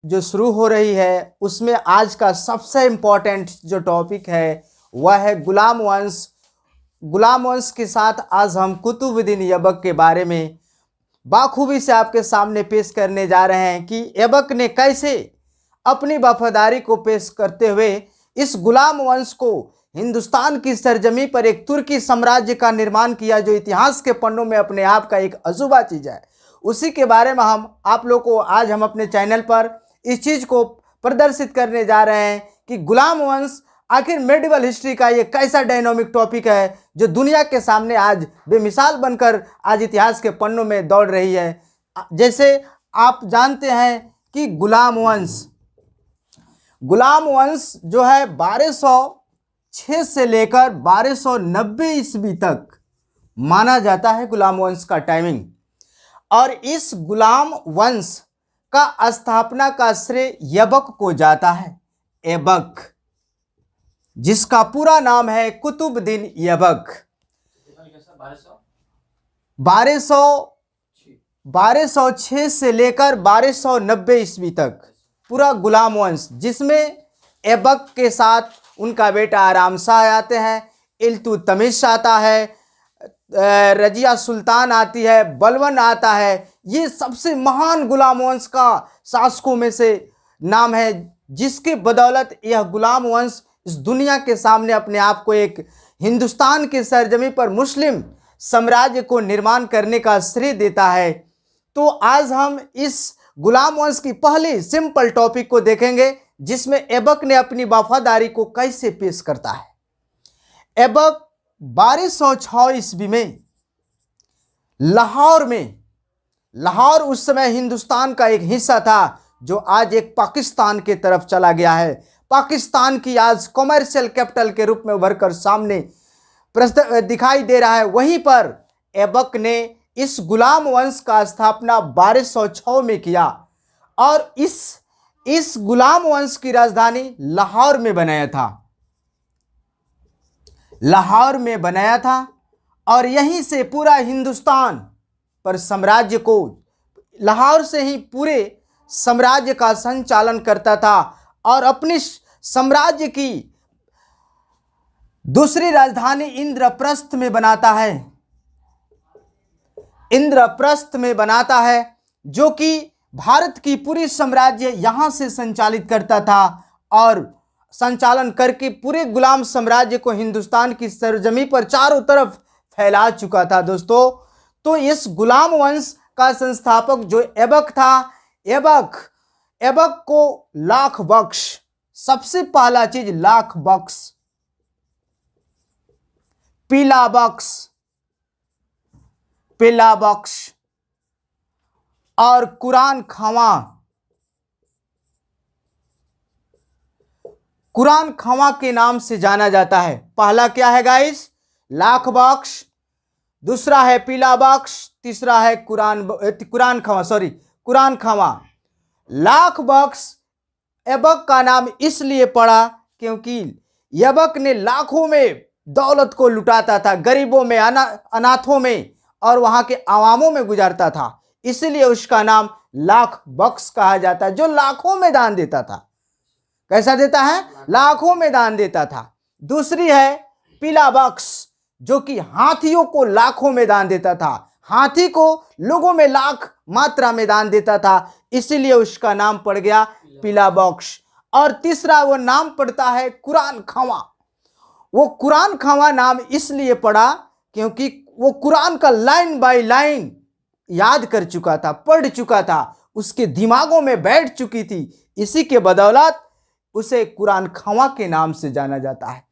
जो शुरू हो रही है उसमें आज का सबसे इम्पोर्टेंट जो टॉपिक है वह है गुलाम वंश। गुलाम वंश के साथ आज हम कुतुबुद्दीन ऐबक के बारे में बाखूबी से आपके सामने पेश करने जा रहे हैं कि ऐबक ने कैसे अपनी वफादारी को पेश करते हुए इस गुलाम वंश को हिंदुस्तान की सरजमी पर एक तुर्की साम्राज्य का निर्माण किया, जो इतिहास के पन्नों में अपने आप का एक अजूबा चीज़ है। उसी के बारे में आप लोग को आज हम अपने चैनल पर इस चीज़ को प्रदर्शित करने जा रहे हैं कि गुलाम वंश आखिर मेडिवल हिस्ट्री का ये कैसा डायनामिक टॉपिक है जो दुनिया के सामने आज बेमिसाल बनकर आज इतिहास के पन्नों में दौड़ रही है। जैसे आप जानते हैं कि गुलाम वंश जो है 1206 से लेकर 1290 ईस्वी तक माना जाता है गुलाम वंश का टाइमिंग। और इस गुलाम वंश का स्थापना का श्रेय ऐबक को जाता है। ऐबक जिसका पूरा नाम है कुतुबुद्दीन ऐबक। 1206 से लेकर 1290 ईस्वी तक पूरा गुलाम वंश, जिसमें ऐबक के साथ उनका बेटा आराम शाह आते हैं, इल्तुतमिश आता है, रजिया सुल्तान आती है, बलबन आता है। ये सबसे महान गुलाम वंश का शासकों में से नाम है, जिसके बदौलत यह गुलाम वंश इस दुनिया के सामने अपने आप को एक हिंदुस्तान के सरजमी पर मुस्लिम साम्राज्य को निर्माण करने का श्रेय देता है। तो आज हम इस गुलाम वंश की पहली सिंपल टॉपिक को देखेंगे, जिसमें ऐबक ने अपनी वफादारी को कैसे पेश करता है। ऐबक 1206 ईस्वी में लाहौर उस समय हिंदुस्तान का एक हिस्सा था जो आज एक पाकिस्तान के तरफ चला गया है। पाकिस्तान की आज कॉमर्शियल कैपिटल के रूप में उभरकर सामने दिखाई दे रहा है। वहीं पर ऐबक ने इस गुलाम वंश का स्थापना 1206 में किया और इस गुलाम वंश की राजधानी लाहौर में बनाया था और यहीं से पूरा हिंदुस्तान पर साम्राज्य को, लाहौर से ही पूरे साम्राज्य का संचालन करता था और अपनी साम्राज्य की दूसरी राजधानी इंद्रप्रस्थ में बनाता है, जो कि भारत की पूरी साम्राज्य यहाँ से संचालित करता था और संचालन करके पूरे गुलाम साम्राज्य को हिंदुस्तान की सरजमी पर चारों तरफ फैला चुका था। दोस्तों, तो इस गुलाम वंश का संस्थापक जो ऐबक था, ऐबक को लाख बख्श, सबसे पहला चीज लाख बख्श, पीला बख्श और कुरान खवा के नाम से जाना जाता है। पहला क्या है गाइस? लाख बख्श, दूसरा है पीला बख्श, तीसरा है कुरान खवा। लाख बख्श ऐबक का नाम इसलिए पड़ा क्योंकि ऐबक ने लाखों में दौलत को लुटाता था, गरीबों में, अनाथों में और वहां के आवामों में गुजारता था, इसलिए उसका नाम लाख बख्श कहा जाता है, जो लाखों में दान देता था। कैसा देता है? लाखों में दान देता था। दूसरी है पीला बख्श, जो कि हाथियों को लाखों में दान देता था, हाथी को लोगों में लाख मात्रा में दान देता था, इसीलिए उसका नाम पड़ गया पीला बख्श। और तीसरा वो नाम पड़ता है कुरान खवा। वो कुरान खवा नाम इसलिए पड़ा क्योंकि वो कुरान का लाइन बाय लाइन याद कर चुका था, पढ़ चुका था, उसके दिमागों में बैठ चुकी थी, इसी के बदौलत उसे कुरान खवा के नाम से जाना जाता है।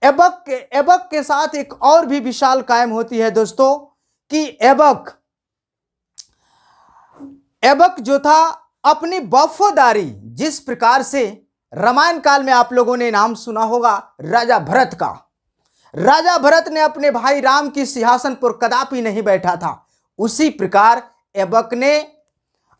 ऐबक के साथ एक और भी विशाल कायम होती है दोस्तों कि ऐबक जो था अपनी वफादारी, जिस प्रकार से रामायण काल में आप लोगों ने नाम सुना होगा राजा भरत का। राजा भरत ने अपने भाई राम की सिंहासन पर कदापि नहीं बैठा था, उसी प्रकार ऐबक ने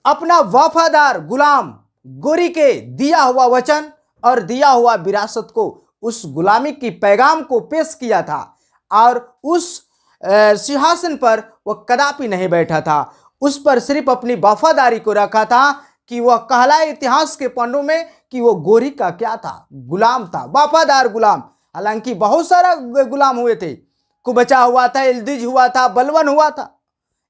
अपना वफादार गुलाम गोरी के दिया हुआ वचन और दिया हुआ विरासत को, उस गुलामी की पैगाम को पेश किया था और उस सिंहासन पर वह कदापि नहीं बैठा था, उस पर सिर्फ अपनी वफादारी को रखा था कि वह कहलाए इतिहास के पन्नों में कि वो गोरी का क्या था, गुलाम था, वफादार गुलाम। हालांकि बहुत सारा गुलाम हुए थे, कुबचा हुआ था, इल्दिज हुआ था, बलवन हुआ था,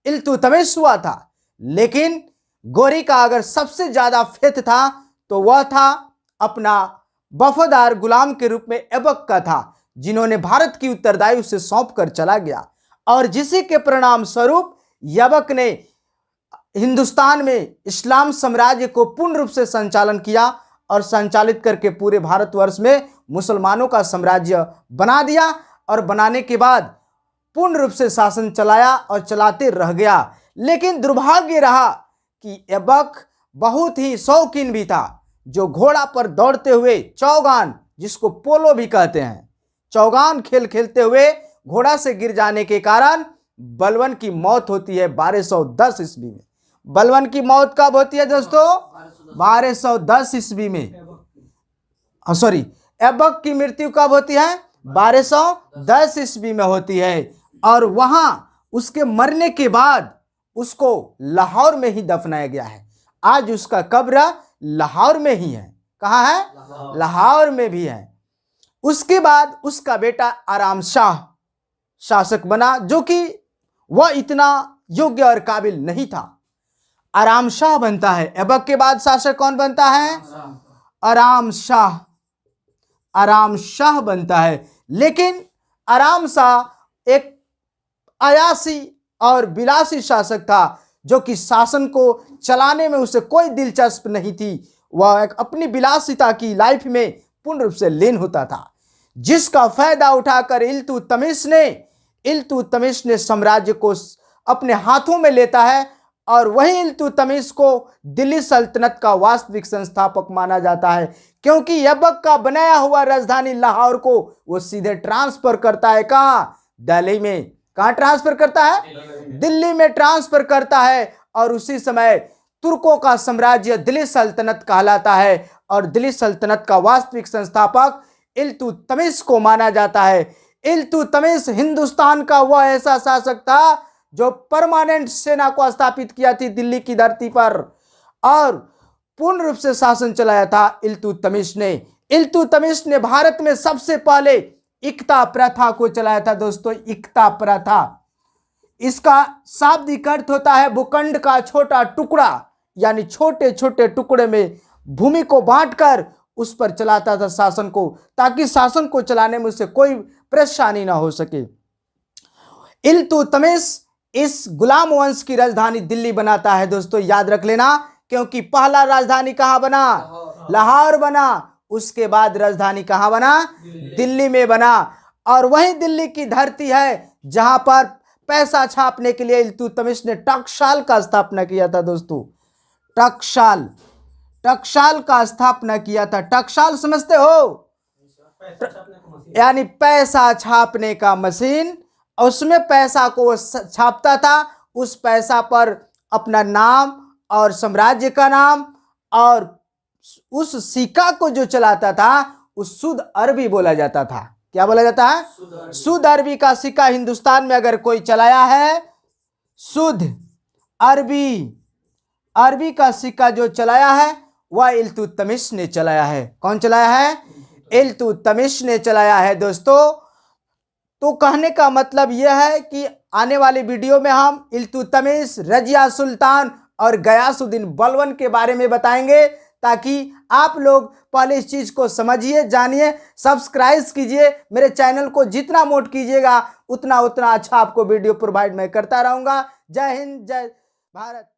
इल्तुतमिश हुआ था, लेकिन गोरी का अगर सबसे ज्यादा फेथ था तो वह था अपना वफादार गुलाम के रूप में ऐबक का था, जिन्होंने भारत की उत्तरदायी उसे सौंप कर चला गया। और जिसी के परिणाम स्वरूप ऐबक ने हिंदुस्तान में इस्लाम साम्राज्य को पूर्ण रूप से संचालन किया और संचालित करके पूरे भारतवर्ष में मुसलमानों का साम्राज्य बना दिया और बनाने के बाद पूर्ण रूप से शासन चलाया और चलाते रह गया। लेकिन दुर्भाग्य रहा कि ऐबक बहुत ही शौकीन भी था, जो घोड़ा पर दौड़ते हुए चौगान, जिसको पोलो भी कहते हैं, चौगान खेल खेलते हुए घोड़ा से गिर जाने के कारण बलवन की मौत होती है 1210 ईस्वी में। बलवन की मौत कब होती है दोस्तों? 1210 ईस्वी में। सॉरी, ऐबक की मृत्यु कब होती है? 1210 ईस्वी में होती है। और वहां उसके मरने के बाद उसको लाहौर में ही दफनाया गया है। आज उसका कब्र लाहौर में ही है। कहाँ है? लाहौर में भी है। उसके बाद उसका बेटा आराम शाह शासक बना, जो कि वह इतना योग्य और काबिल नहीं था। आराम शाह बनता है। ऐबक के बाद शासक कौन बनता है? आराम शाह। आराम शाह बनता है। लेकिन आराम शाह एक अयासी और विलासी शासक था, जो कि शासन को चलाने में उसे कोई दिलचस्प नहीं थी। वह एक अपनी विलासिता की लाइफ में पूर्ण रूप से लीन होता था, जिसका फायदा उठाकर इल्तुतमिश ने साम्राज्य को अपने हाथों में लेता है। और वही इल्तुतमिश को दिल्ली सल्तनत का वास्तविक संस्थापक माना जाता है, क्योंकि ऐबक का बनाया हुआ राजधानी लाहौर को वो सीधे ट्रांसफर करता है। कहाँ? दिल्ली में। कहाँ ट्रांसफर करता है? दिल्ली में ट्रांसफर करता है। और उसी समय तुर्कों का साम्राज्य दिल्ली सल्तनत कहलाता है और दिल्ली सल्तनत का वास्तविक संस्थापक इल्तुतमिश को माना जाता है। इल्तुतमिश हिंदुस्तान का वह ऐसा शासक था जो परमानेंट सेना को स्थापित किया थी दिल्ली की धरती पर और पूर्ण रूप से शासन चलाया था इल्तुतमिश ने। इल्तुतमिश ने भारत में सबसे पहले इक्ता प्रथा को चलाया था दोस्तों। इक्ता प्रथा, इसका शाब्दिक अर्थ होता है भूखंड का छोटा टुकड़ा, यानी छोटे छोटे टुकड़े में भूमि को बांटकर उस पर चलाता था शासन को, ताकि शासन को चलाने में उसे कोई परेशानी ना हो सके। इल्तुतमिश इस गुलाम वंश की राजधानी दिल्ली बनाता है दोस्तों, याद रख लेना, क्योंकि पहला राजधानी कहां बना? लाहौर बना। उसके बाद राजधानी कहां बना? दिल्ली में बना। और वही दिल्ली की धरती है जहां पर पैसा छापने के लिए इल्तुतमिश ने टकसाल का स्थापना किया था दोस्तों। टकसाल का स्थापना किया था। टकसाल समझते हो? यानी पैसा छापने का मशीन। उसमें पैसा को छापता था, उस पैसा पर अपना नाम और साम्राज्य का नाम, और उस सिक्का को जो चलाता था उस शुद्ध अरबी बोला जाता था। क्या बोला जाता है? शुद्ध अरबी का सिक्का हिंदुस्तान में अगर कोई चलाया है, शुद्ध अरबी का सिक्का जो चलाया है वह इल्तुतमिश ने चलाया है। कौन चलाया है? इल्तुतमिश ने चलाया है दोस्तों। तो कहने का मतलब यह है कि आने वाली वीडियो में हम इल्तुतमिश, रजिया सुल्तान और गयासुद्दीन बलवन के बारे में बताएंगे, ताकि आप लोग पहले इस चीज को समझिए, जानिए, सब्सक्राइब कीजिए। मेरे चैनल को जितना मोट कीजिएगा उतना अच्छा आपको वीडियो प्रोवाइड मैं करता रहूंगा। जय हिंद, जय भारत।